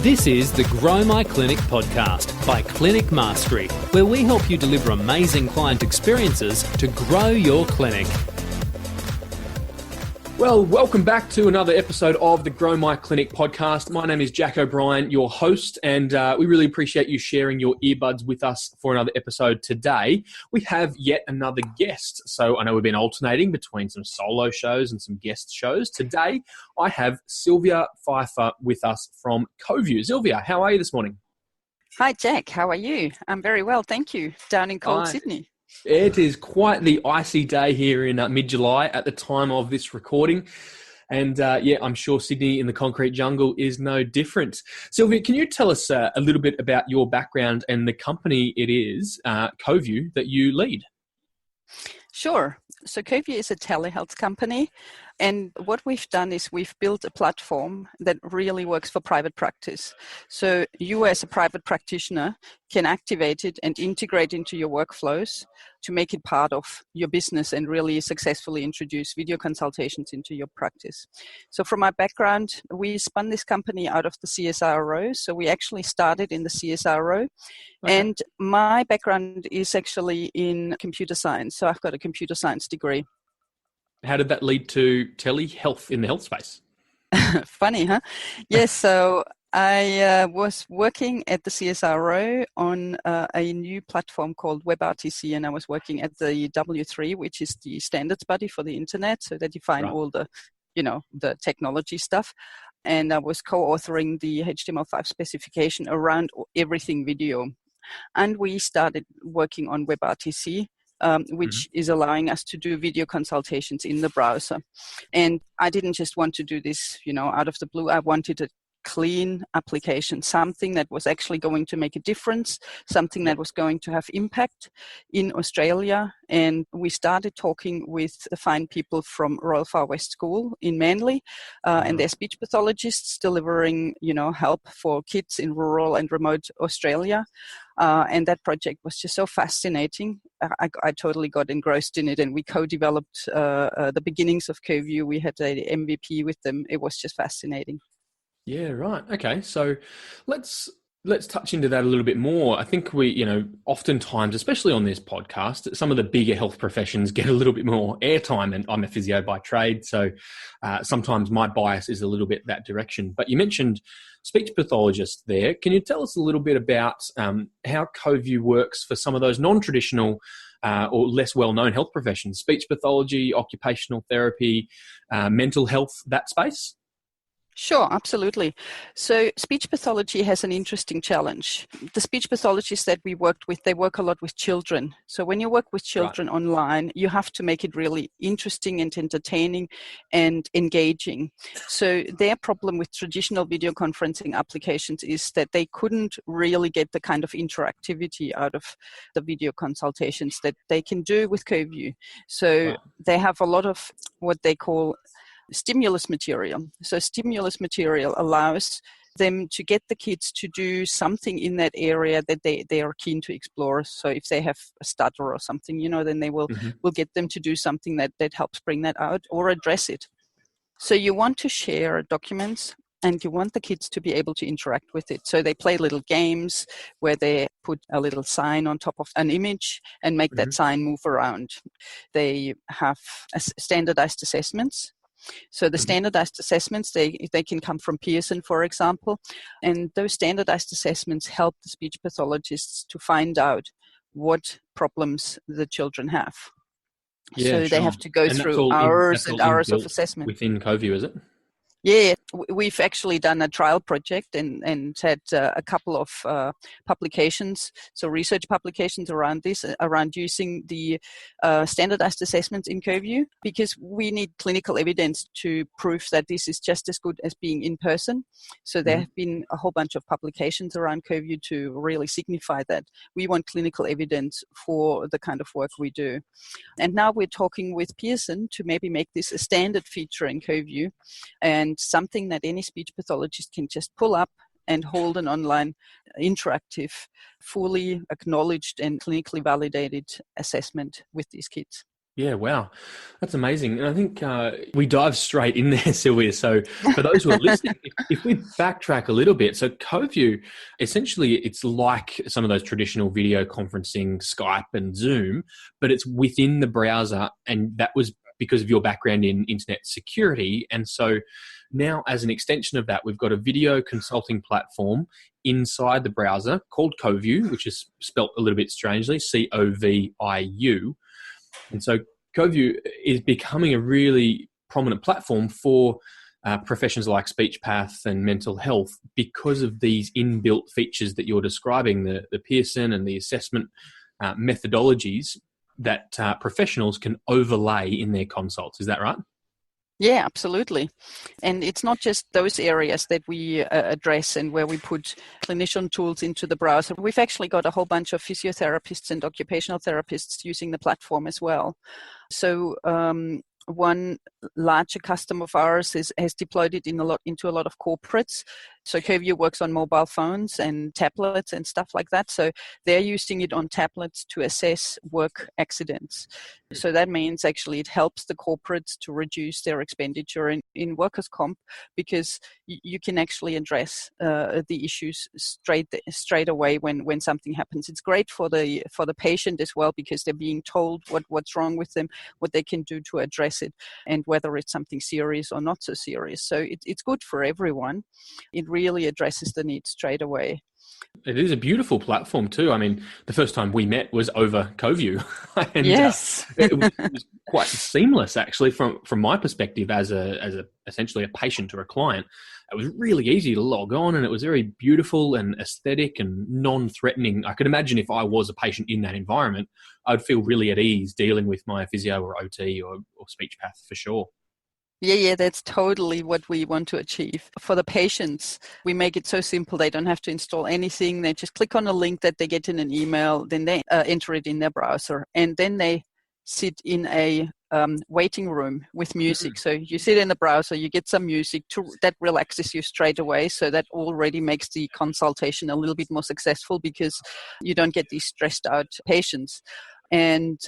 This is the Grow My Clinic podcast by Clinic Mastery, where we help you deliver amazing client experiences to grow your clinic. Well, welcome back to another episode of the Grow My Clinic podcast. My name is Jack O'Brien, your host, and we really appreciate you sharing your earbuds with us for another episode today. We have yet another guest. So I know we've been alternating between some solo shows and some guest shows. Today, I have Silvia Pfeiffer with us from Coviu. Silvia, how are you this morning? Hi, Jack. How are you? I'm very well, thank you. Down in cold Sydney. It is quite the icy day here in mid-July at the time of this recording. And I'm sure Sydney in the concrete jungle is no different. Silvia, can you tell us a little bit about your background and the company it is, Coviu, that you lead? Sure. So Coviu is a telehealth company. And what we've done is we've built a platform that really works for private practice. So you as a private practitioner can activate it and integrate into your workflows to make it part of your business and really successfully introduce video consultations into your practice. So from my background, we spun this company out of the CSIRO. So we actually started in the CSIRO. Okay. And my background is actually in computer science. So I've got a computer science degree. How did that lead to telehealth in the health space? Funny, huh? Yes, so I was working at the CSIRO on a new platform called WebRTC, and I was working at the W3, which is the standards body for the internet, so they define all the, the technology stuff. And I was co-authoring the HTML5 specification around everything video. And we started working on WebRTC. Which is allowing us to do video consultations in the browser. And I didn't just want to do this, out of the blue. I wanted a clean application, something that was actually going to make a difference, something that was going to have impact in Australia. And we started talking with the fine people from Royal Far West School in Manly, and they're speech pathologists delivering, help for kids in rural and remote Australia. And that project was just so fascinating. I totally got engrossed in it, and we co-developed the beginnings of Coviu. We had an MVP with them. It was just fascinating. Yeah, right. Okay, so let's touch into that a little bit more. I think we, oftentimes, especially on this podcast, some of the bigger health professions get a little bit more airtime, and I'm a physio by trade, so sometimes my bias is a little bit that direction. But you mentioned speech pathologists there. Can you tell us a little bit about how Coviu works for some of those non-traditional or less well-known health professions, speech pathology, occupational therapy, mental health, that space? Sure, absolutely. So speech pathology has an interesting challenge. The speech pathologists that we worked with, they work a lot with children. So when you work with children online, you have to make it really interesting and entertaining and engaging. So their problem with traditional video conferencing applications is that they couldn't really get the kind of interactivity out of the video consultations that they can do with Coviu. So they have a lot of what they call stimulus material. So stimulus material allows them to get the kids to do something in that area that they are keen to explore. So if they have a stutter or something, then they will get them to do something that helps bring that out or address it. So you want to share documents and you want the kids to be able to interact with it. So they play little games where they put a little sign on top of an image and make that sign move around. They have standardized assessments. So the standardized assessments, they can come from Pearson, for example, and those standardized assessments help the speech pathologists to find out what problems the children have. Yeah, so they have to go through hours and hours of assessment. Within Coviu, is it? Yeah, we've actually done a trial project and had a couple of publications, so research publications around this, around using the standardized assessments in Coviu, because we need clinical evidence to prove that this is just as good as being in person. So there have been a whole bunch of publications around Coviu to really signify that we want clinical evidence for the kind of work we do. And now we're talking with Pearson to maybe make this a standard feature in Coviu, and something that any speech pathologist can just pull up and hold an online interactive, fully acknowledged and clinically validated assessment with these kids. Yeah, wow. That's amazing. And I think we dive straight in there, Sylvia. So for those who are listening, if we backtrack a little bit, so Coviu, essentially it's like some of those traditional video conferencing, Skype and Zoom, but it's within the browser. And that was because of your background in internet security. And so now as an extension of that, we've got a video consulting platform inside the browser called Coviu, which is spelt a little bit strangely, Coviu. And so Coviu is becoming a really prominent platform for professions like speech path and mental health because of these inbuilt features that you're describing, the Pearson and the assessment methodologies that professionals can overlay in their consults. Is that right? Yeah, absolutely. And it's not just those areas that we address and where we put clinician tools into the browser. We've actually got a whole bunch of physiotherapists and occupational therapists using the platform as well. So one larger customer of ours has deployed it into a lot of corporates. So Coviu works on mobile phones and tablets and stuff like that. So they're using it on tablets to assess work accidents. So that means actually it helps the corporates to reduce their expenditure in workers' comp, because you can actually address the issues straight away when something happens. It's great for the patient as well, because they're being told what's wrong with them, what they can do to address it, and whether it's something serious or not so serious. So it's good for everyone. It really addresses the need straight away. It is a beautiful platform too. I mean, the first time we met was over Coviu, and Yes. it was quite seamless actually from my perspective as a essentially a patient or a client. It was really easy to log on, and it was very beautiful and aesthetic and non-threatening. I could imagine if I was a patient in that environment, I'd feel really at ease dealing with my physio or OT or speech path for sure. Yeah, that's totally what we want to achieve. For the patients, we make it so simple. They don't have to install anything. They just click on a link that they get in an email, then they enter it in their browser, and then they sit in a waiting room with music. So you sit in the browser, you get some music that relaxes you straight away. So that already makes the consultation a little bit more successful, because you don't get these stressed out patients. And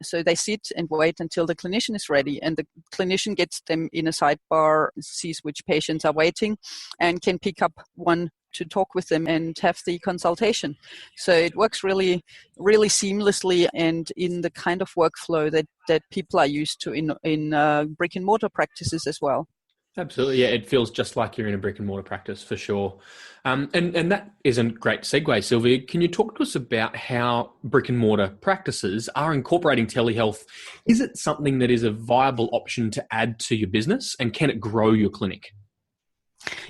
so they sit and wait until the clinician is ready, and the clinician gets them in a sidebar, sees which patients are waiting, and can pick up one to talk with them and have the consultation. So it works really, really seamlessly, and in the kind of workflow that people are used to in brick and mortar practices as well. Absolutely, yeah. It feels just like you're in a brick and mortar practice for sure. And that is a great segue, Sylvia. Can you talk to us about how brick and mortar practices are incorporating telehealth? Is it something that is a viable option to add to your business, and can it grow your clinic?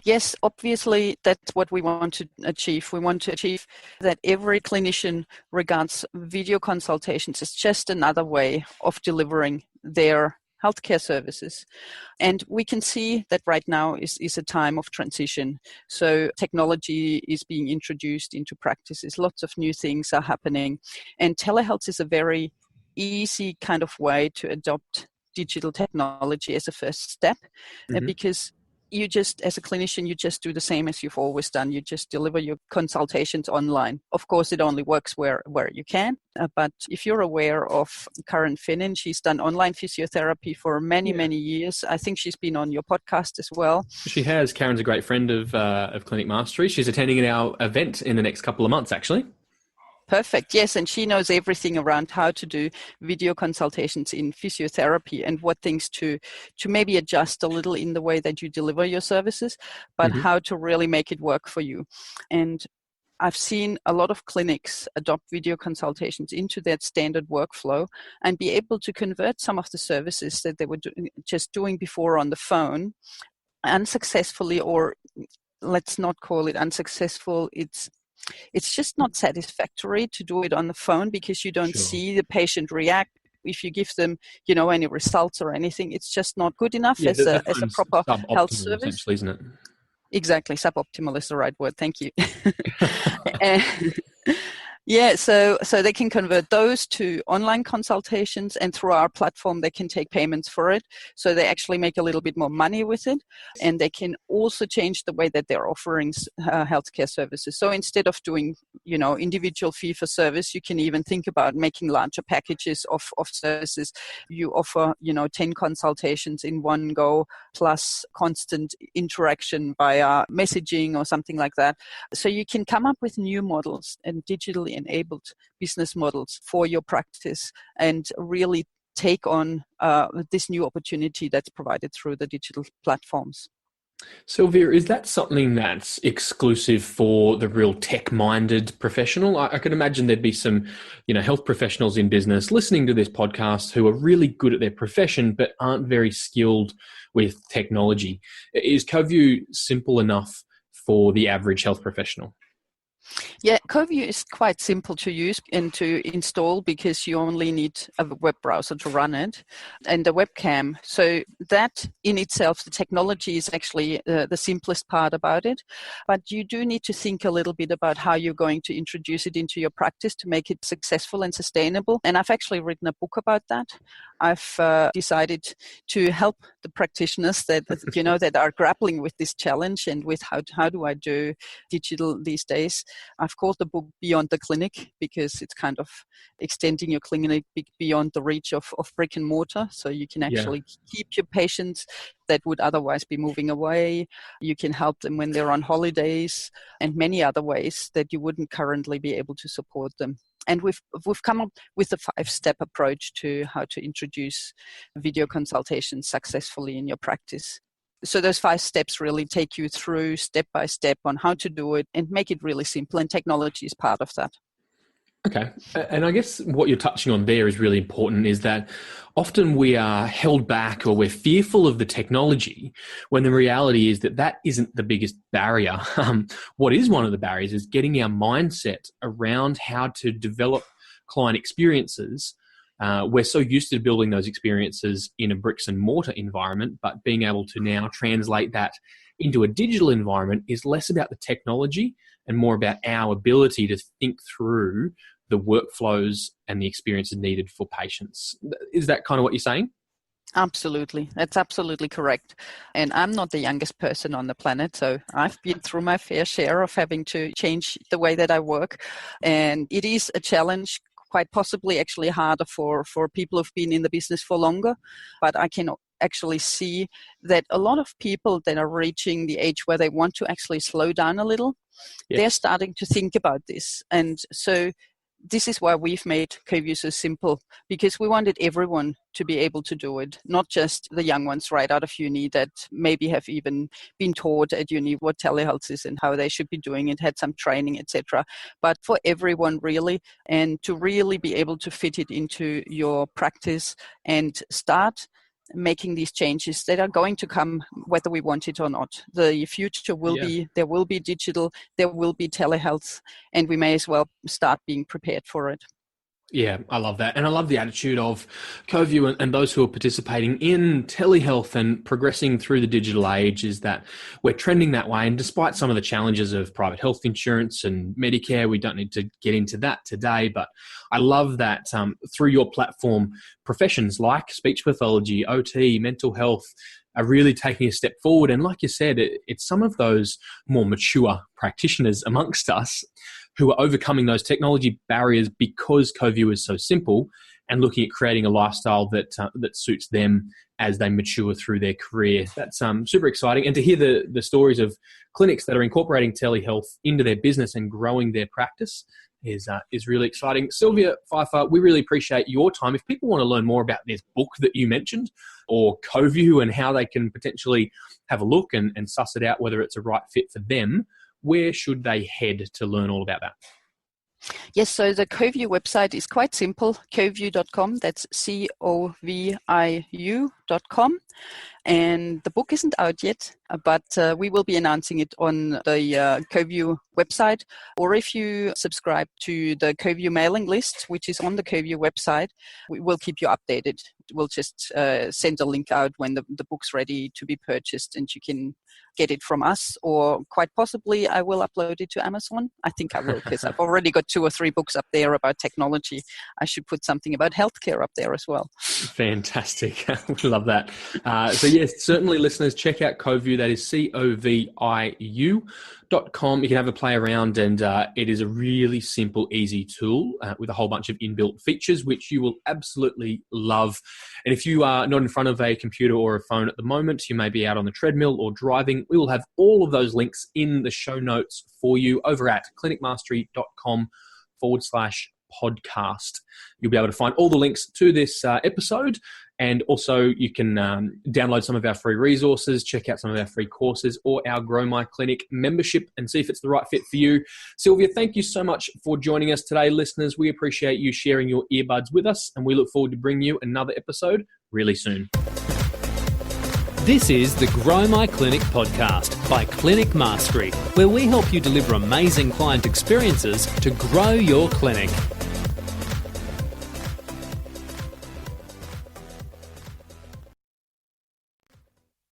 Yes, obviously, that's what we want to achieve. We want to achieve that every clinician regards video consultations as just another way of delivering their healthcare services. And we can see that right now is a time of transition. So technology is being introduced into practices. Lots of new things are happening. And telehealth is a very easy kind of way to adopt digital technology as a first step, because you just, as a clinician, you just do the same as you've always done. You just deliver your consultations online. Of course, it only works where you can. But if you're aware of Karen Finnan, she's done online physiotherapy for many years. I think she's been on your podcast as well. She has. Karen's a great friend of Clinic Mastery. She's attending our event in the next couple of months, actually. Perfect. Yes, and she knows everything around how to do video consultations in physiotherapy and what things to maybe adjust a little in the way that you deliver your services, but how to really make it work for you. And I've seen a lot of clinics adopt video consultations into their standard workflow and be able to convert some of the services that they were just doing before on the phone unsuccessfully, or let's not call it unsuccessful. It's just not satisfactory to do it on the phone, because you don't see the patient react. If you give them, any results or anything, it's just not good enough as a proper health service. Essentially, isn't it? Exactly, suboptimal is the right word. Thank you. Yeah, so they can convert those to online consultations, and through our platform, they can take payments for it. So they actually make a little bit more money with it, and they can also change the way that they're offering healthcare services. So instead of doing, individual fee for service. You can even think about making larger packages of services. You offer, 10 consultations in one go, plus constant interaction via messaging or something like that. So you can come up with new models and digitally enabled business models for your practice and really take on this new opportunity that's provided through the digital platforms. Silvia, is that something that's exclusive for the real tech-minded professional? I could imagine there'd be some, health professionals in business listening to this podcast who are really good at their profession but aren't very skilled with technology. Is Coviu simple enough for the average health professional? Yeah, Coviu is quite simple to use and to install because you only need a web browser to run it and a webcam. So that in itself, the technology is actually the simplest part about it. But you do need to think a little bit about how you're going to introduce it into your practice to make it successful and sustainable. And I've actually written a book about that. I've decided to help the practitioners that that are grappling with this challenge and with how do I do digital these days. I've called the book Beyond the Clinic because it's kind of extending your clinic beyond the reach of brick and mortar. So you can actually keep your patients that would otherwise be moving away. You can help them when they're on holidays and many other ways that you wouldn't currently be able to support them. And we've come up with a 5-step approach to how to introduce video consultations successfully in your practice. So those 5 steps really take you through step by step on how to do it and make it really simple. And technology is part of that. Okay. And I guess what you're touching on there is really important, is that often we are held back or we're fearful of the technology when the reality is that isn't the biggest barrier. What is one of the barriers is getting our mindset around how to develop client experiences. We're so used to building those experiences in a bricks and mortar environment, but being able to now translate that into a digital environment is less about the technology and more about our ability to think through the workflows and the experiences needed for patients. Is that kind of what you're saying? Absolutely. That's absolutely correct. And I'm not the youngest person on the planet, so I've been through my fair share of having to change the way that I work. And it is a challenge, quite possibly actually harder for people who've been in the business for longer. But I can actually see that a lot of people that are reaching the age where they want to actually slow down a little, they're starting to think about this. And so this is why we've made Coviu so simple, because we wanted everyone to be able to do it, not just the young ones right out of uni that maybe have even been taught at uni what telehealth is and how they should be doing it, had some training, etc. But for everyone really, and to really be able to fit it into your practice and start making these changes that are going to come whether we want it or not. The future will be, there will be digital, there will be telehealth, and we may as well start being prepared for it. Yeah, I love that. And I love the attitude of Coviu and those who are participating in telehealth and progressing through the digital age, is that we're trending that way. And despite some of the challenges of private health insurance and Medicare, we don't need to get into that today. But I love that through your platform, professions like speech pathology, OT, mental health, are really taking a step forward. And like you said, it's some of those more mature practitioners amongst us who are overcoming those technology barriers because Coviu is so simple, and looking at creating a lifestyle that suits them as they mature through their career. That's super exciting. And to hear the stories of clinics that are incorporating telehealth into their business and growing their practice is really exciting. Silvia Pfeiffer, we really appreciate your time. If people want to learn more about this book that you mentioned, or Coviu and how they can potentially have a look and suss it out whether it's a right fit for them, where should they head to learn all about that? Yes, so the Coviu website is quite simple, coviu.com. That's COVIU.com. And the book isn't out yet, but we will be announcing it on the Coviu website. Or if you subscribe to the Coviu mailing list, which is on the Coviu website, we will keep you updated. We'll just send a link out when the book's ready to be purchased, and you can get it from us, or quite possibly I will upload it to Amazon. I think I will, because I've already got 2 or 3 books up there about technology. I should put something about healthcare up there as well. Fantastic. We love love that. So yes, certainly listeners, check out Coviu. That is Coviu.com. You can have a play around, and it is a really simple, easy tool with a whole bunch of inbuilt features, which you will absolutely love. And if you are not in front of a computer or a phone at the moment, you may be out on the treadmill or driving, we will have all of those links in the show notes for you over at clinicmastery.com/podcast. You'll be able to find all the links to this episode, and also you can download some of our free resources, check out some of our free courses, or our Grow My Clinic membership and see if it's the right fit for you. Silvia, thank you so much for joining us today, listeners. We appreciate you sharing your earbuds with us, and we look forward to bringing you another episode really soon. This is the Grow My Clinic podcast by Clinic Mastery, where we help you deliver amazing client experiences to grow your clinic.